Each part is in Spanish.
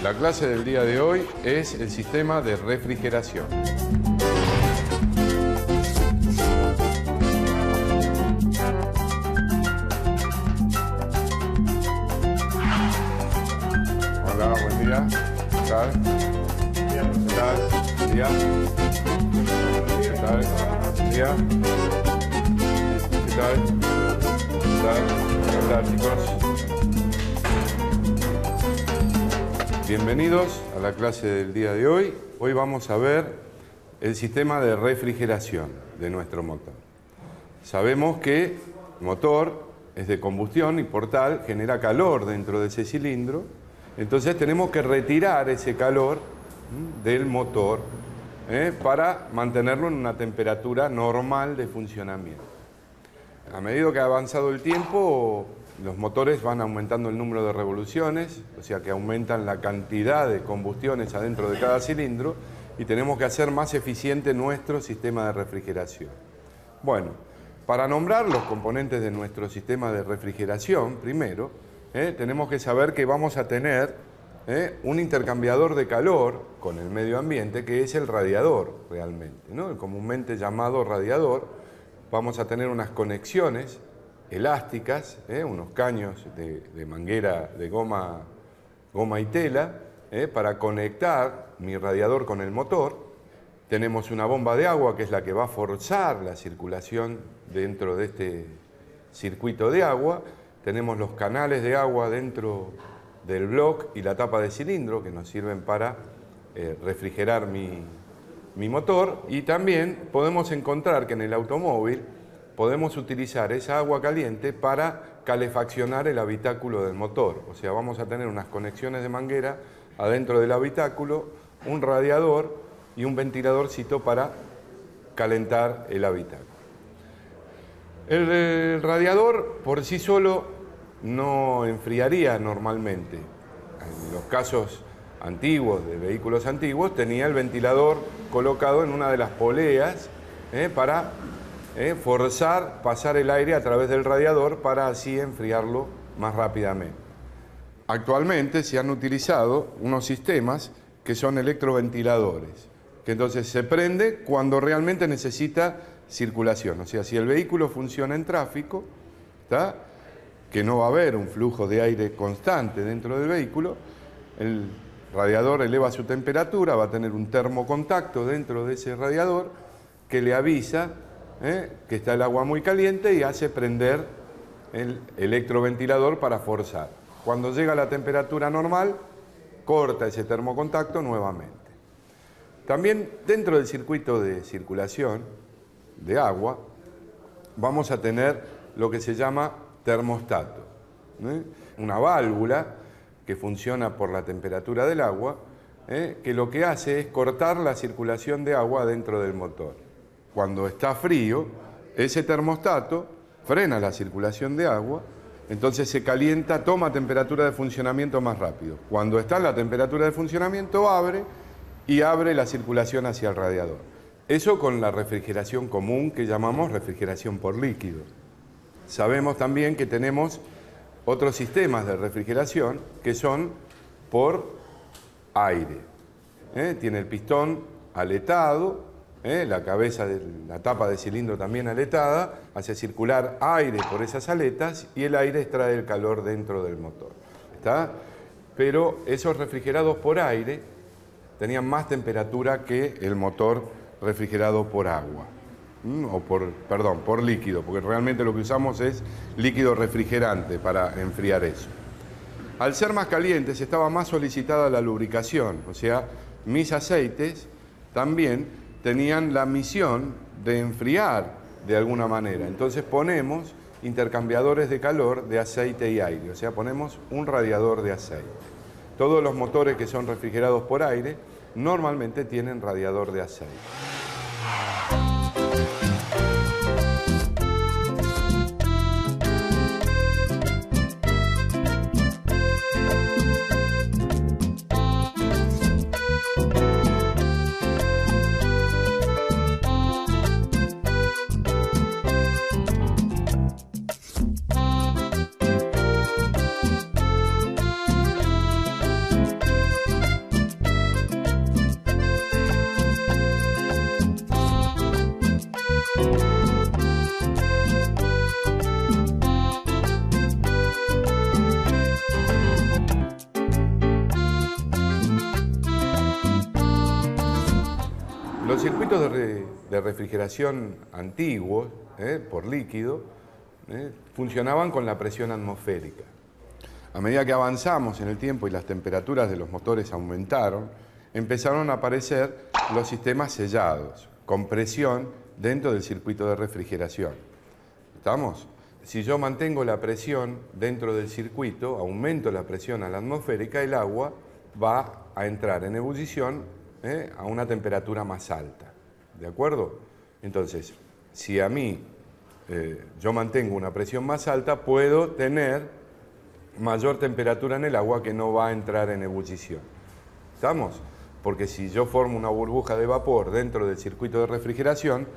La clase del día de hoy es el sistema de refrigeración. Hola, buen día. ¿Qué tal? ¿Qué tal? Buen día. ¿Qué tal? Buen día. ¿Qué tal? ¿Qué tal? ¿Qué tal, chicos? Bienvenidos a la clase del día de hoy. Hoy vamos a ver el sistema de refrigeración de nuestro motor. Sabemos que el motor es de combustión y por tal genera calor dentro de ese cilindro. Entonces tenemos que retirar ese calor del motor para mantenerlo en una temperatura normal de funcionamiento. A medida que ha avanzado el tiempo, los motores van aumentando el número de revoluciones, o sea que aumentan la cantidad de combustiones adentro de cada cilindro y tenemos que hacer más eficiente nuestro sistema de refrigeración. Bueno, para nombrar los componentes de nuestro sistema de refrigeración, primero, tenemos que saber que vamos a tener un intercambiador de calor con el medio ambiente, que es el radiador realmente, ¿no? El comúnmente llamado radiador. Vamos a tener unas conexiones elásticas, unos caños de manguera de goma y tela, para conectar mi radiador con el motor. Tenemos una bomba de agua que es la que va a forzar la circulación dentro de este circuito de agua. Tenemos los canales de agua dentro del bloque y la tapa de cilindro que nos sirven para refrigerar mi motor. Y también podemos encontrar que en el automóvil podemos utilizar esa agua caliente para calefaccionar el habitáculo del motor. O sea, vamos a tener unas conexiones de manguera adentro del habitáculo, un radiador y un ventiladorcito para calentar el habitáculo. El radiador por sí solo no enfriaría normalmente. En los casos antiguos, de vehículos antiguos, tenía el ventilador colocado en una de las poleas para forzar pasar el aire a través del radiador para así enfriarlo más rápidamente. Actualmente se han utilizado unos sistemas que son electroventiladores, que entonces se prende cuando realmente necesita circulación. O sea, si el vehículo funciona en tráfico, ¿tá?, que no va a haber un flujo de aire constante dentro del vehículo, el radiador eleva su temperatura, va a tener un termocontacto dentro de ese radiador que le avisa que está el agua muy caliente y hace prender el electroventilador para forzar. Cuando llega a la temperatura normal, corta ese termocontacto nuevamente. También dentro del circuito de circulación de agua vamos a tener lo que se llama termostato, una válvula que funciona por la temperatura del agua, que lo que hace es cortar la circulación de agua dentro del motor. Cuando está frío, ese termostato frena la circulación de agua, entonces se calienta, toma temperatura de funcionamiento más rápido. Cuando está en la temperatura de funcionamiento, abre la circulación hacia el radiador. Eso con la refrigeración común que llamamos refrigeración por líquido. Sabemos también que tenemos otros sistemas de refrigeración que son por aire. Tiene el pistón aletado, la cabeza de la tapa de cilindro también aletada, hace circular aire por esas aletas y el aire extrae el calor dentro del motor. ¿Está? Pero esos refrigerados por aire tenían más temperatura que el motor refrigerado por agua. Por líquido, porque realmente lo que usamos es líquido refrigerante para enfriar eso. Al ser más calientes estaba más solicitada la lubricación, o sea, mis aceites también tenían la misión de enfriar de alguna manera. Entonces ponemos intercambiadores de calor de aceite y aire, o sea, ponemos un radiador de aceite. Todos los motores que son refrigerados por aire normalmente tienen radiador de aceite. circuitos de refrigeración antiguos, por líquido, funcionaban con la presión atmosférica. A medida que avanzamos en el tiempo y las temperaturas de los motores aumentaron, empezaron a aparecer los sistemas sellados, con presión dentro del circuito de refrigeración. ¿Estamos? Si yo mantengo la presión dentro del circuito, aumento la presión a la atmosférica, el agua va a entrar en ebullición a una temperatura más alta. ¿De acuerdo? Entonces, si a mí yo mantengo una presión más alta, puedo tener mayor temperatura en el agua que no va a entrar en ebullición. ¿Estamos? Porque si yo formo una burbuja de vapor dentro del circuito de refrigeración,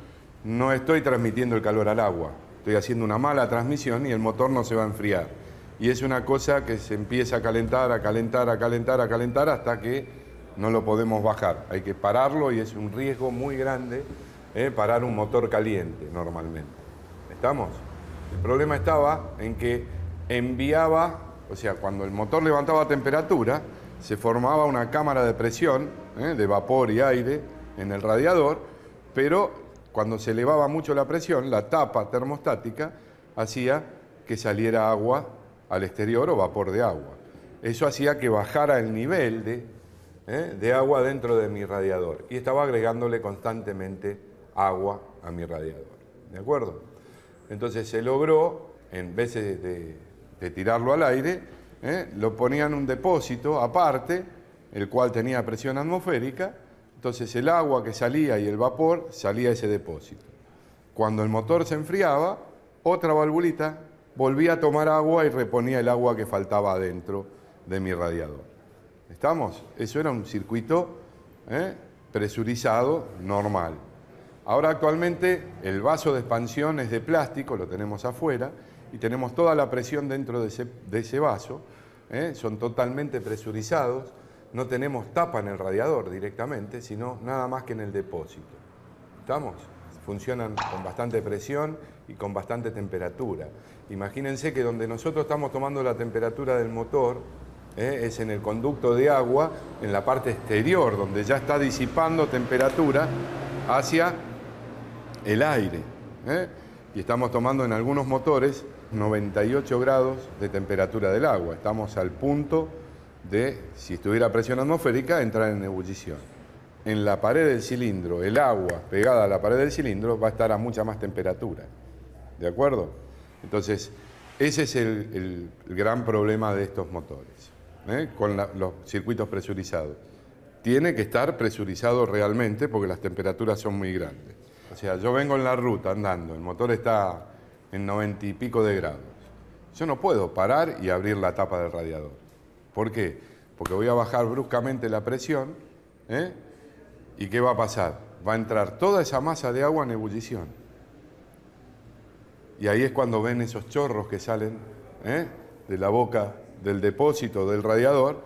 no estoy transmitiendo el calor al agua. Estoy haciendo una mala transmisión y el motor no se va a enfriar. Y es una cosa que se empieza a calentar, a calentar, a calentar, a calentar hasta que no lo podemos bajar. Hay que pararlo y es un riesgo muy grande parar un motor caliente normalmente. ¿Estamos? El problema estaba en que enviaba, o sea, cuando el motor levantaba temperatura, se formaba una cámara de presión, de vapor y aire en el radiador, pero cuando se elevaba mucho la presión, la tapa termostática hacía que saliera agua al exterior o vapor de agua. Eso hacía que bajara el nivel de agua dentro de mi radiador y estaba agregándole constantemente agua a mi radiador. ¿De acuerdo? Entonces se logró, en vez de tirarlo al aire, lo ponían en un depósito aparte, el cual tenía presión atmosférica. Entonces el agua que salía y el vapor salía a ese depósito. Cuando el motor se enfriaba, otra valvulita volvía a tomar agua y reponía el agua que faltaba adentro de mi radiador. ¿Estamos? Eso era un circuito presurizado normal. Ahora actualmente el vaso de expansión es de plástico, lo tenemos afuera, y tenemos toda la presión dentro de ese vaso. Son totalmente presurizados. No tenemos tapa en el radiador directamente, sino nada más que en el depósito. ¿Estamos? Funcionan con bastante presión y con bastante temperatura. Imagínense que donde nosotros estamos tomando la temperatura del motor es en el conducto de agua, en la parte exterior, donde ya está disipando temperatura hacia el aire. Y estamos tomando en algunos motores 98 grados de temperatura del agua. Estamos al punto de, si estuviera a presión atmosférica, entrar en ebullición. En la pared del cilindro, el agua pegada a la pared del cilindro va a estar a mucha más temperatura. ¿De acuerdo? Entonces, ese es el gran problema de estos motores, con los circuitos presurizados. Tiene que estar presurizado realmente porque las temperaturas son muy grandes. O sea, yo vengo en la ruta andando, el motor está en 90 y pico de grados. Yo no puedo parar y abrir la tapa del radiador. ¿Por qué? Porque voy a bajar bruscamente la presión, ¿y qué va a pasar? Va a entrar toda esa masa de agua en ebullición. Y ahí es cuando ven esos chorros que salen de la boca del depósito del radiador,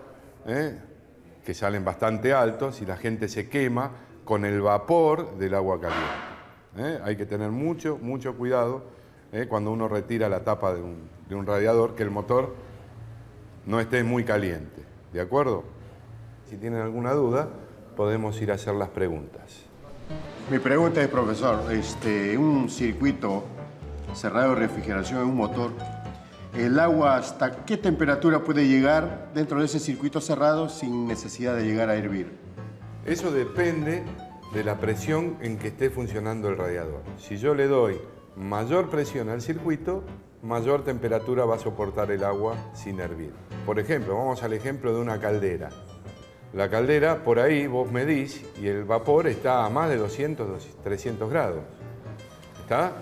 que salen bastante altos y la gente se quema con el vapor del agua caliente. Hay que tener mucho cuidado cuando uno retira la tapa de un radiador, que el motor no esté muy caliente. ¿De acuerdo? Si tienen alguna duda, podemos ir a hacer las preguntas. Mi pregunta es, profesor, un circuito cerrado de refrigeración en un motor, ¿el agua hasta qué temperatura puede llegar dentro de ese circuito cerrado sin necesidad de llegar a hervir? Eso depende de la presión en que esté funcionando el radiador. Si yo le doy mayor presión al circuito, mayor temperatura va a soportar el agua sin hervir. Por ejemplo, vamos al ejemplo de una caldera. La caldera, por ahí vos medís y el vapor está a más de 200, 300 grados. ¿Está?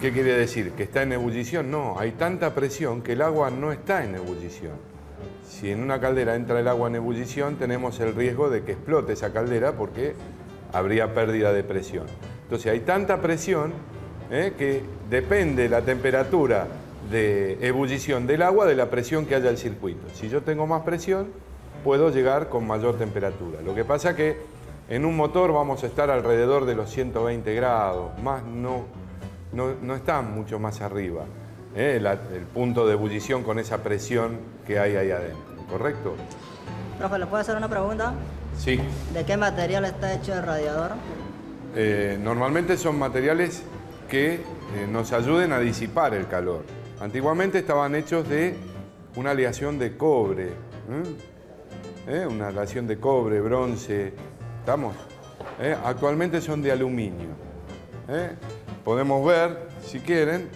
¿Qué quiere decir? ¿Que está en ebullición? No, hay tanta presión que el agua no está en ebullición. Si en una caldera entra el agua en ebullición, tenemos el riesgo de que explote esa caldera porque habría pérdida de presión. Entonces hay tanta presión que depende la temperatura de ebullición del agua de la presión que haya el circuito. Si yo tengo más presión, puedo llegar con mayor temperatura. Lo que pasa que en un motor vamos a estar alrededor de los 120 grados, más no está mucho más arriba, el punto de ebullición con esa presión que hay ahí adentro, ¿correcto? Profe, ¿le puedo hacer una pregunta? Sí. ¿De qué material está hecho el radiador? normalmente son materiales que nos ayuden a disipar el calor. Antiguamente estaban hechos de una aleación de cobre, una aleación de cobre, bronce, ¿estamos? Actualmente son de aluminio. Podemos ver, si quieren,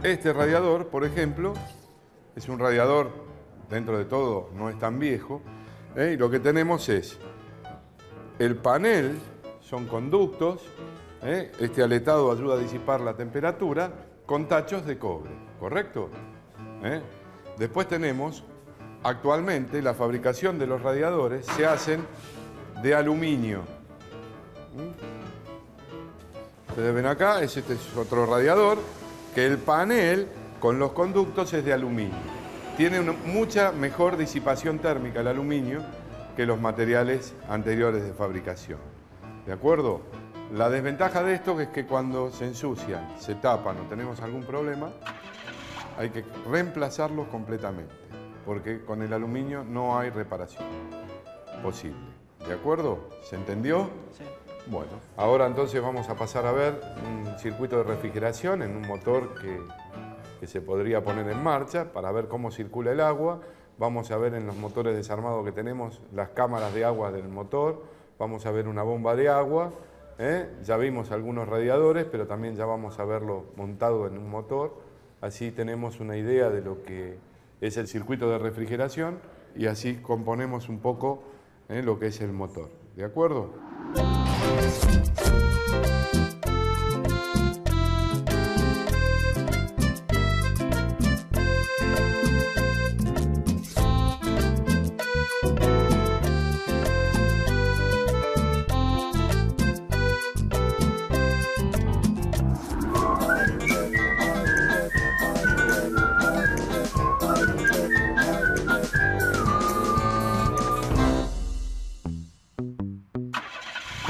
este radiador, por ejemplo, es un radiador, dentro de todo, no es tan viejo, y lo que tenemos es el panel, son conductos, este aletado ayuda a disipar la temperatura con tachos de cobre, ¿correcto? Después tenemos, actualmente, la fabricación de los radiadores se hacen de aluminio. Ustedes ven acá, este es otro radiador, que el panel con los conductos es de aluminio. Tiene una mucha mejor disipación térmica el aluminio que los materiales anteriores de fabricación. ¿De acuerdo? La desventaja de esto es que cuando se ensucian, se tapan o tenemos algún problema, hay que reemplazarlos completamente, porque con el aluminio no hay reparación posible. ¿De acuerdo? ¿Se entendió? Sí. Bueno, ahora entonces vamos a pasar a ver un circuito de refrigeración en un motor que se podría poner en marcha para ver cómo circula el agua. Vamos a ver en los motores desarmados que tenemos las cámaras de agua del motor. Vamos a ver una bomba de agua. Ya vimos algunos radiadores, pero también ya vamos a verlo montado en un motor. Así tenemos una idea de lo que es el circuito de refrigeración y así componemos un poco lo que es el motor. ¿De acuerdo?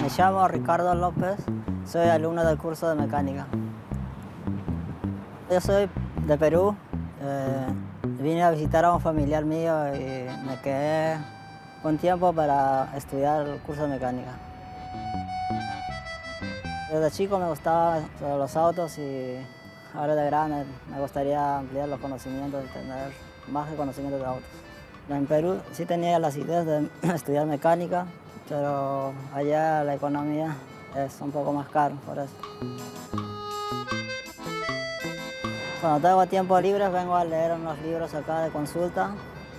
Me llamo Ricardo López, soy alumno del curso de mecánica. Yo soy de Perú, vine a visitar a un familiar mío y me quedé un tiempo para estudiar el curso de mecánica. Desde chico me gustaban los autos y ahora de grande me gustaría ampliar los conocimientos y tener más conocimientos de autos. En Perú sí tenía las ideas de estudiar mecánica, pero allá la economía es un poco más cara, por eso. Cuando tengo tiempo libre vengo a leer unos libros acá de consulta.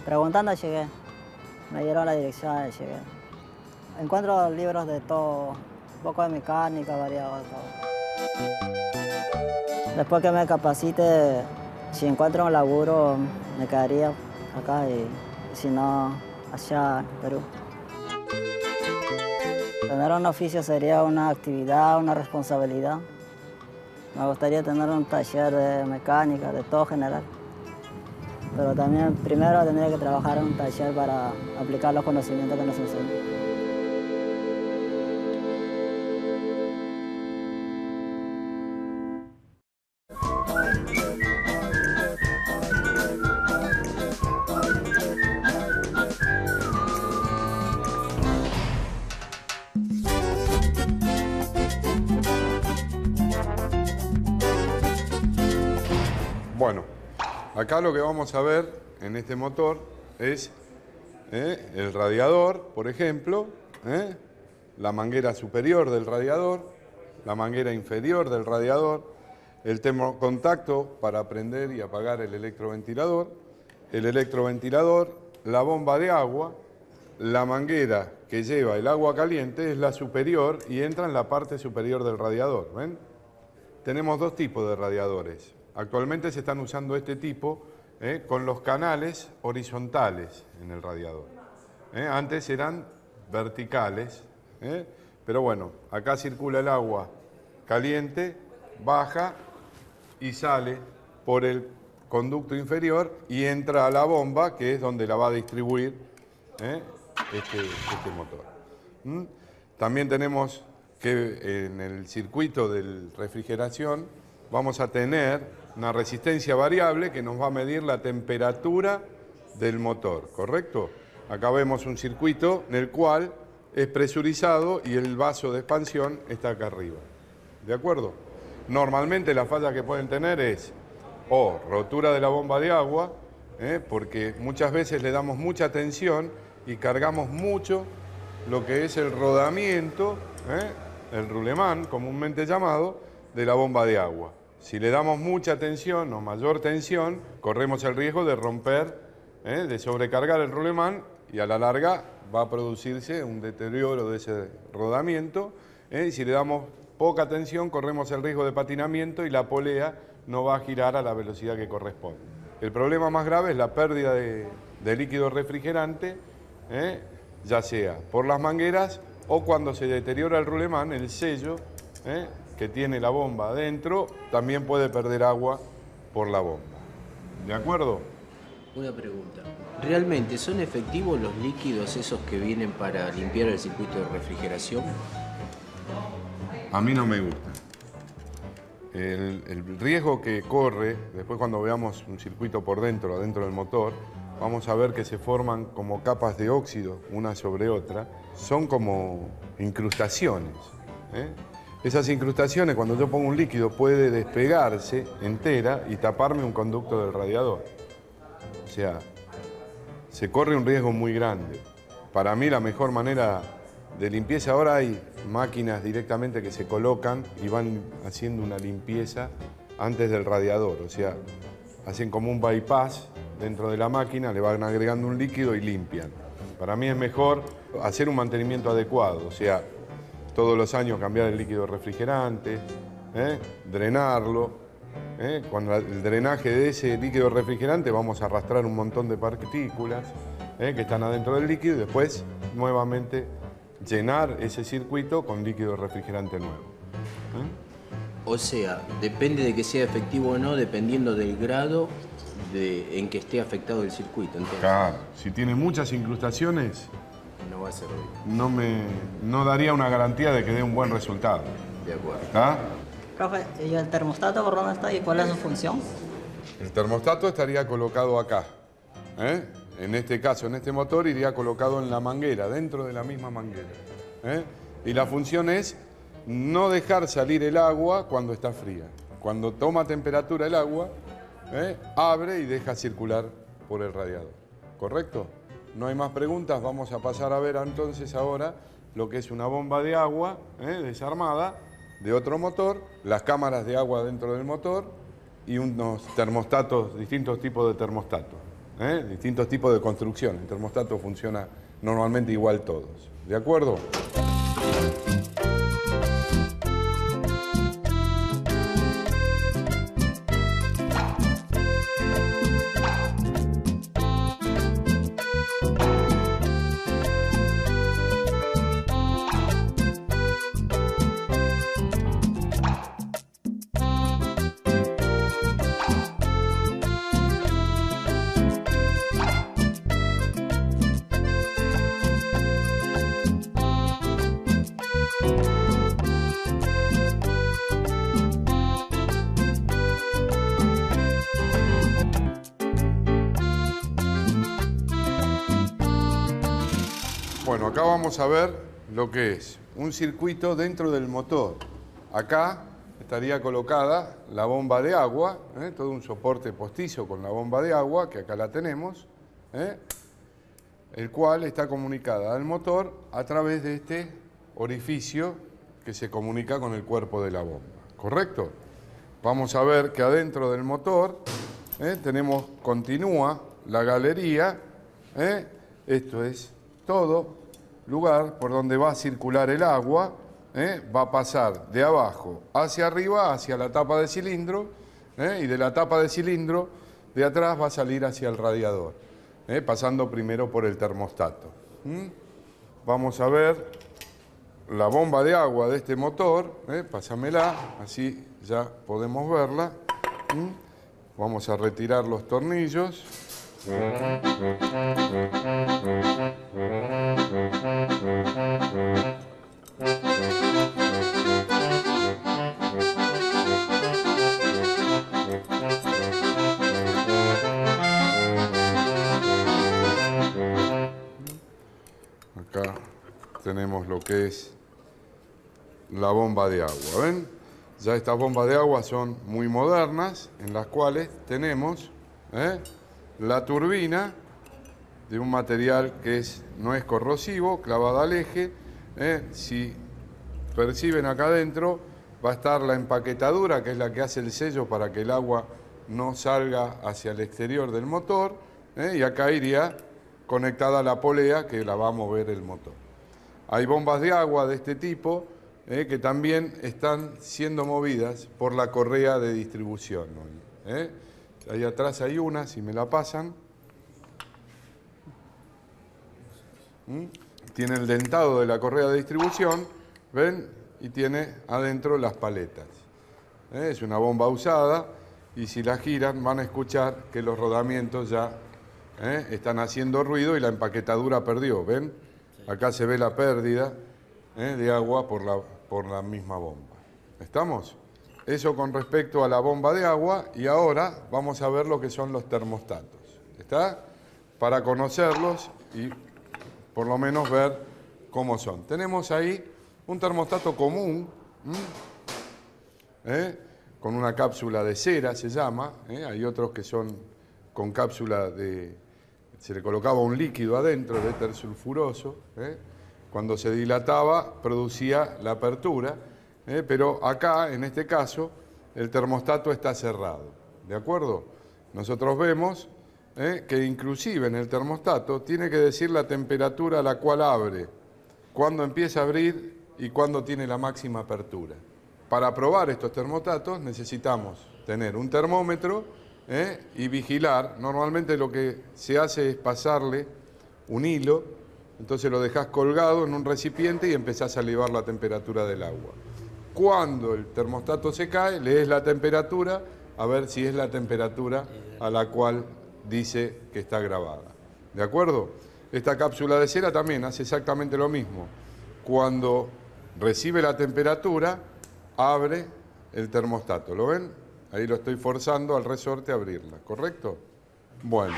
Preguntando llegué. Me dieron la dirección y llegué. Encuentro libros de todo, un poco de mecánica, variado de todo. Después que me capacite, si encuentro un laburo, me quedaría acá y si no, allá en Perú. Tener un oficio sería una actividad, una responsabilidad. Me gustaría tener un taller de mecánica, de todo general. Pero también primero tendría que trabajar en un taller para aplicar los conocimientos que nos enseñan. Bueno, acá lo que vamos a ver en este motor es el radiador, por ejemplo, la manguera superior del radiador, la manguera inferior del radiador, el termocontacto para prender y apagar el electroventilador, la bomba de agua, la manguera que lleva el agua caliente es la superior y entra en la parte superior del radiador, ¿ven? Tenemos dos tipos de radiadores. Actualmente se están usando este tipo con los canales horizontales en el radiador. Antes eran verticales, pero bueno, acá circula el agua caliente, baja y sale por el conducto inferior y entra a la bomba, que es donde la va a distribuir este motor. También tenemos que en el circuito de refrigeración vamos a tener una resistencia variable que nos va a medir la temperatura del motor, ¿correcto? Acá vemos un circuito en el cual es presurizado y el vaso de expansión está acá arriba. ¿De acuerdo? Normalmente la falla que pueden tener es o rotura de la bomba de agua, porque muchas veces le damos mucha tensión y cargamos mucho lo que es el rodamiento, el roulement comúnmente llamado, de la bomba de agua. Si le damos mucha tensión o mayor tensión, corremos el riesgo de romper, de sobrecargar el roulement y a la larga va a producirse un deterioro de ese rodamiento. Y si le damos poca tensión, corremos el riesgo de patinamiento y la polea no va a girar a la velocidad que corresponde. El problema más grave es la pérdida de líquido refrigerante, ya sea por las mangueras o cuando se deteriora el roulement, el sello que tiene la bomba adentro también puede perder agua por la bomba. ¿De acuerdo? Una pregunta. ¿Realmente son efectivos los líquidos esos que vienen para limpiar el circuito de refrigeración? A mí no me gusta. El riesgo que corre, después cuando veamos un circuito por dentro, adentro del motor, vamos a ver que se forman como capas de óxido, una sobre otra. Son como incrustaciones. Esas incrustaciones, cuando yo pongo un líquido, puede despegarse entera y taparme un conducto del radiador. O sea, se corre un riesgo muy grande. Para mí la mejor manera de limpieza, ahora hay máquinas directamente que se colocan y van haciendo una limpieza antes del radiador. O sea, hacen como un bypass dentro de la máquina, le van agregando un líquido y limpian. Para mí es mejor hacer un mantenimiento adecuado, o sea, todos los años cambiar el líquido refrigerante, drenarlo. Con el drenaje de ese líquido refrigerante vamos a arrastrar un montón de partículas que están adentro del líquido y después nuevamente llenar ese circuito con líquido refrigerante nuevo. O sea, depende de que sea efectivo o no, dependiendo del grado en que esté afectado el circuito. Entonces, Claro, si tiene muchas incrustaciones, no va a servir. no daría una garantía de que dé un buen resultado. De acuerdo. ¿Está? Profe, ¿y el termostato por dónde está y cuál es su función? El termostato estaría colocado acá. En este caso, en este motor, iría colocado en la manguera, dentro de la misma manguera. Y la función es no dejar salir el agua cuando está fría. Cuando toma temperatura el agua, abre y deja circular por el radiador. ¿Correcto? No hay más preguntas. Vamos a pasar a ver entonces ahora lo que es una bomba de agua desarmada de otro motor, las cámaras de agua dentro del motor y unos termostatos, distintos tipos de termostatos, distintos tipos de construcción. El termostato funciona normalmente igual todos. ¿De acuerdo? Bueno, acá vamos a ver lo que es un circuito dentro del motor. Acá estaría colocada la bomba de agua, todo un soporte postizo con la bomba de agua, que acá la tenemos, el cual está comunicada al motor a través de este orificio que se comunica con el cuerpo de la bomba. ¿Correcto? Vamos a ver que adentro del motor continúa la galería, esto es todo lugar por donde va a circular el agua, va a pasar de abajo hacia arriba, hacia la tapa de cilindro, y de la tapa de cilindro de atrás va a salir hacia el radiador, pasando primero por el termostato. Vamos a ver la bomba de agua de este motor, pásamela, así ya podemos verla. Vamos a retirar los tornillos. Acá tenemos lo que es la bomba de agua. ¿Ven? Ya estas bombas de agua son muy modernas, en las cuales tenemos la turbina de un material que no es corrosivo, clavada al eje. Si perciben acá adentro, va a estar la empaquetadura, que es la que hace el sello para que el agua no salga hacia el exterior del motor, y acá iría conectada la polea que la va a mover el motor. Hay bombas de agua de este tipo que también están siendo movidas por la correa de distribución. Ahí atrás hay una, si me la pasan. Tiene el dentado de la correa de distribución, ¿ven? Y tiene adentro las paletas. Es una bomba usada y si la giran van a escuchar que los rodamientos ya están haciendo ruido y la empaquetadura perdió. ¿Ven? Acá se ve la pérdida de agua por la misma bomba. ¿Estamos? Eso con respecto a la bomba de agua, y ahora vamos a ver lo que son los termostatos. ¿Está? Para conocerlos y por lo menos ver cómo son. Tenemos ahí un termostato común, con una cápsula de cera se llama. Hay otros que son con cápsula se le colocaba un líquido adentro, de éter sulfuroso. Cuando se dilataba producía la apertura, pero acá, en este caso, el termostato está cerrado. ¿De acuerdo? Nosotros vemos que inclusive en el termostato tiene que decir la temperatura a la cual abre, cuándo empieza a abrir y cuándo tiene la máxima apertura. Para probar estos termostatos necesitamos tener un termómetro y vigilar. Normalmente lo que se hace es pasarle un hilo, entonces lo dejás colgado en un recipiente y empezás a elevar la temperatura del agua. Cuando el termostato se cae, lees la temperatura a ver si es la temperatura a la cual dice que está grabada. ¿De acuerdo? Esta cápsula de cera también hace exactamente lo mismo. Cuando recibe la temperatura, abre el termostato. ¿Lo ven? Ahí lo estoy forzando al resorte a abrirla. ¿Correcto? Bueno,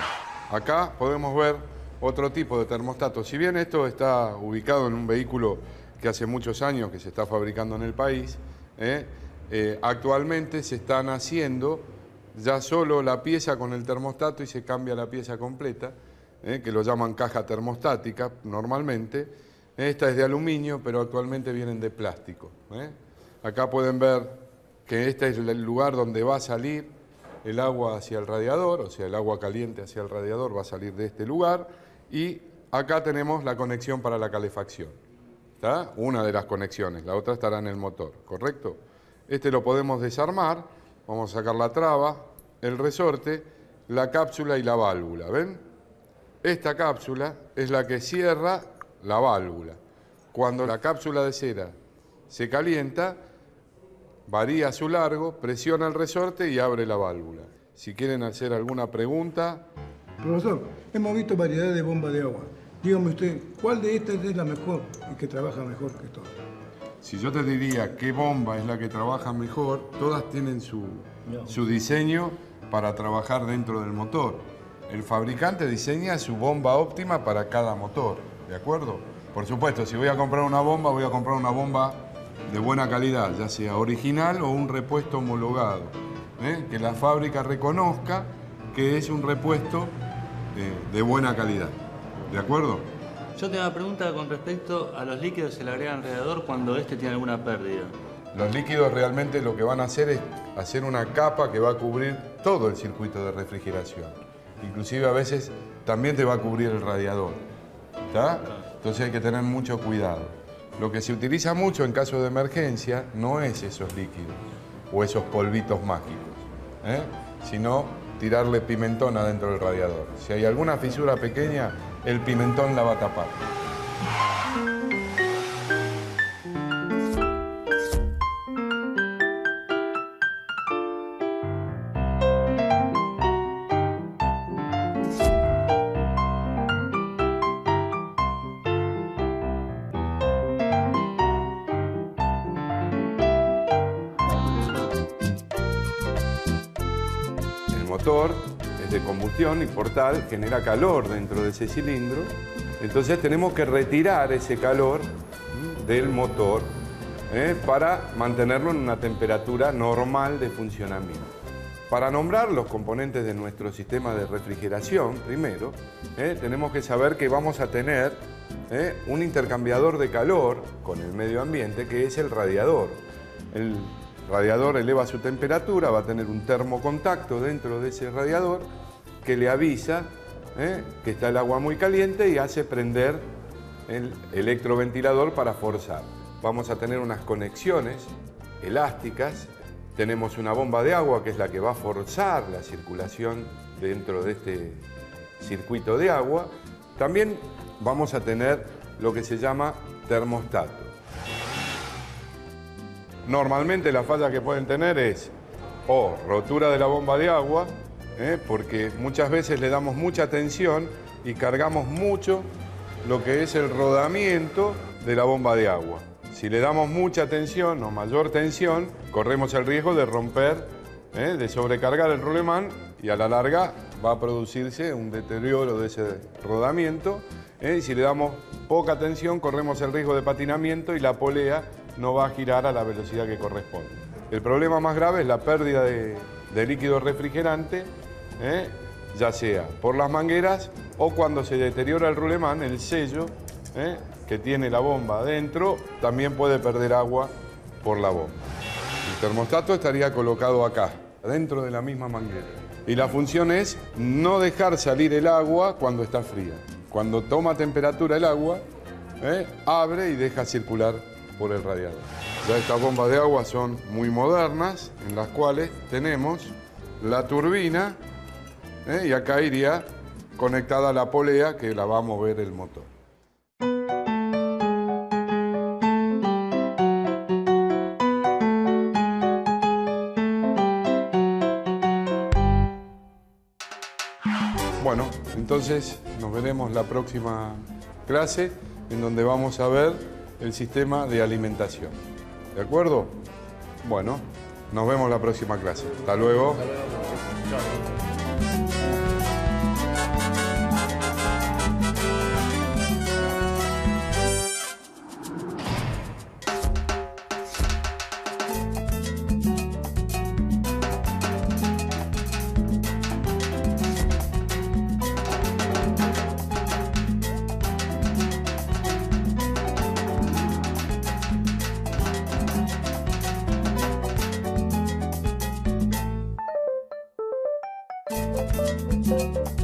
acá podemos ver otro tipo de termostato. Si bien esto está ubicado en un vehículo que hace muchos años que se está fabricando en el país, actualmente se están haciendo ya solo la pieza con el termostato y se cambia la pieza completa, que lo llaman caja termostática normalmente. Esta es de aluminio, pero actualmente vienen de plástico. Acá pueden ver que este es el lugar donde va a salir el agua hacia el radiador, o sea, el agua caliente hacia el radiador va a salir de este lugar, y acá tenemos la conexión para la calefacción. ¿Está? Una de las conexiones, la otra estará en el motor, ¿correcto? Este lo podemos desarmar, vamos a sacar la traba, el resorte, la cápsula y la válvula, ¿ven? Esta cápsula es la que cierra la válvula. Cuando la cápsula de cera se calienta, varía su largo, presiona el resorte y abre la válvula. Si quieren hacer alguna pregunta. Profesor, hemos visto variedades de bombas de agua. Dígame usted, ¿cuál de estas es la mejor y que trabaja mejor que todas? Si yo te diría qué bomba es la que trabaja mejor, todas tienen su diseño para trabajar dentro del motor. El fabricante diseña su bomba óptima para cada motor, ¿de acuerdo? Por supuesto, si voy a comprar una bomba, voy a comprar una bomba de buena calidad, ya sea original o un repuesto homologado, que la fábrica reconozca que es un repuesto de buena calidad, ¿de acuerdo? Yo tengo una pregunta con respecto a los líquidos que se le agregan al radiador cuando este tiene alguna pérdida. Los líquidos realmente lo que van a hacer es hacer una capa que va a cubrir todo el circuito de refrigeración. Inclusive a veces también te va a cubrir el radiador, ¿está? Entonces hay que tener mucho cuidado. Lo que se utiliza mucho en caso de emergencia no es esos líquidos o esos polvitos mágicos, sino tirarle pimentón adentro del radiador. Si hay alguna fisura pequeña, el pimentón la va a tapar. El motor es de combustión y por tal genera calor dentro de ese cilindro Entonces tenemos que retirar ese calor del motor para mantenerlo en una temperatura normal de funcionamiento. Para nombrar los componentes de nuestro sistema de refrigeración, primero, tenemos que saber que vamos a tener un intercambiador de calor con el medio ambiente, que es el radiador. El radiador eleva su temperatura, va a tener un termocontacto dentro de ese radiador que le avisa que está el agua muy caliente y hace prender el electroventilador para forzar. Vamos a tener unas conexiones elásticas. Tenemos una bomba de agua que es la que va a forzar la circulación dentro de este circuito de agua. También vamos a tener lo que se llama termostato. Normalmente la falla que pueden tener es o rotura de la bomba de agua, porque muchas veces le damos mucha tensión y cargamos mucho lo que es el rodamiento de la bomba de agua. Si le damos mucha tensión o mayor tensión, corremos el riesgo de romper, de sobrecargar el rulemán y a la larga va a producirse un deterioro de ese rodamiento. Y si le damos poca tensión, corremos el riesgo de patinamiento y la polea no va a girar a la velocidad que corresponde. El problema más grave es la pérdida de líquido refrigerante, ya sea por las mangueras o cuando se deteriora el rulemán, el sello que tiene la bomba adentro también puede perder agua por la bomba. El termostato estaría colocado acá, dentro de la misma manguera. Y la función es no dejar salir el agua cuando está fría. Cuando toma temperatura el agua, abre y deja circular por el radiador. Ya estas bombas de agua son muy modernas, en las cuales tenemos la turbina, y acá iría conectada la polea que la va a mover el motor. Bueno, entonces nos veremos la próxima clase en donde vamos a ver el sistema de alimentación. ¿De acuerdo? Bueno, nos vemos la próxima clase. Hasta luego. Thank you.